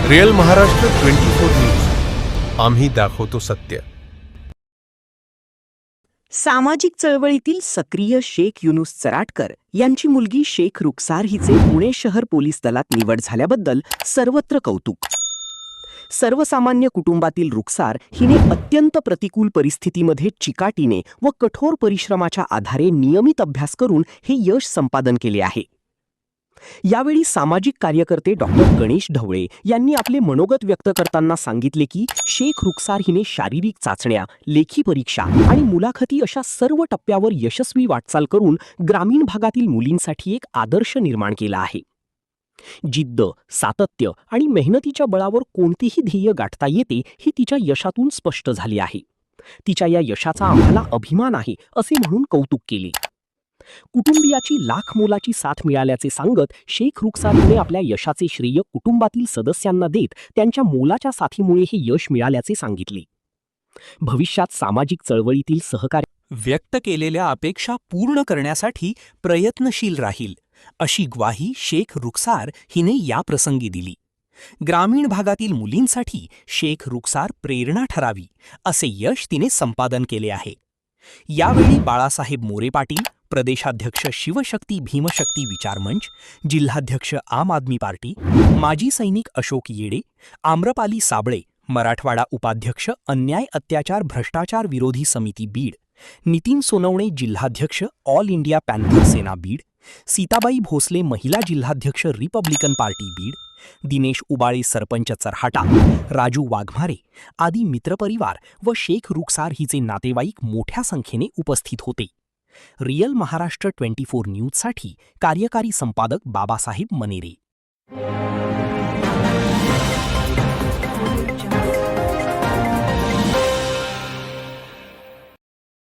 Real Maharashtra 24 news, आम्ही दाखवतो सत्य. सामाजिक चळवळीतील सक्रिय शेख युनुस चराटकर यांची मुलगी शेख रुखसार हिचे पुणे शहर पोलीस दलात निवड झाल्याबद्दल सर्वत्र कौतुक. सर्वसामान्य कुटुंबातील रुखसार हिने अत्यंत प्रतिकूल परिस्थितीमध्ये चिकाटीने व कठोर परिश्रमाच्या आधारे नियमित अभ्यास करून हे यश संपादन केले आहे. यावेळी सामाजिक कार्यकर्ते डॉक्टर गणेश ढवळे यांनी आपले मनोगत व्यक्त करताना सांगितले की शेख रुखसार हिने शारीरिक चाचण्या, लेखी परीक्षा आणि मुलाखती अशा सर्व टप्प्यावर यशस्वी वाटचाल करून ग्रामीण भागातील मुलींसाठी एक आदर्श निर्माण केला आहे. जिद्द, सातत्य आणि मेहनतीच्या बळावर कोणतीही ध्येय गाठता येते हे तिच्या यशातून स्पष्ट झाले आहे. तिच्या या यशाचा आम्हाला अभिमान आहे असे म्हणून कौतुक केले. कुटुंबियाची लाख मोलाची साथ मिळाल्याचे सांगत शेख रुखसारने आपल्या यशाचे श्रेय कुटुंबातील सदस्यांना देत त्यांच्या मोलाच्या साथीमुळे हे यश मिळाल्याचे सांगितले. भविष्यात सामाजिक चळवळीतील सहकार्य व्यक्त केलेल्या अपेक्षा पूर्ण करण्यासाठी प्रयत्नशील राहील, अशी ग्वाही शेख रुखसार हिने या प्रसंगी दिली. ग्रामीण भागातील मुलींसाठी शेख रुखसार प्रेरणा ठरावी असे यश तिने संपादन केले आहे. यावेळी बाळासाहेब मोरे पाटील, प्रदेशाध्यक्ष शिवशक्ती भीमशक्ती विचार मंच, जिल्हाध्यक्ष आम आदमी पार्टी, माजी सैनिक अशोक येडे, आम्रपाली साबळे, मराठवाडा उपाध्यक्ष अन्याय अत्याचार भ्रष्टाचार विरोधी समिती बीड, नितीन सोनवणे जिल्हाध्यक्ष ऑल इंडिया पॅन्थर सेना बीड, सीताबाई भोसले महिला जिल्हाध्यक्ष रिपब्लिकन पार्टी बीड, दिनेश उबाळे सरपंच चरहाटा, राजू वाघमारे आदी मित्रपरिवार व शेख रुखसार हिचे नातेवाईक मोठ्या संख्येने उपस्थित होते. रिअल महाराष्ट्र 24 न्यूजसाठी कार्यकारी संपादक बाबासाहेब मनेरे.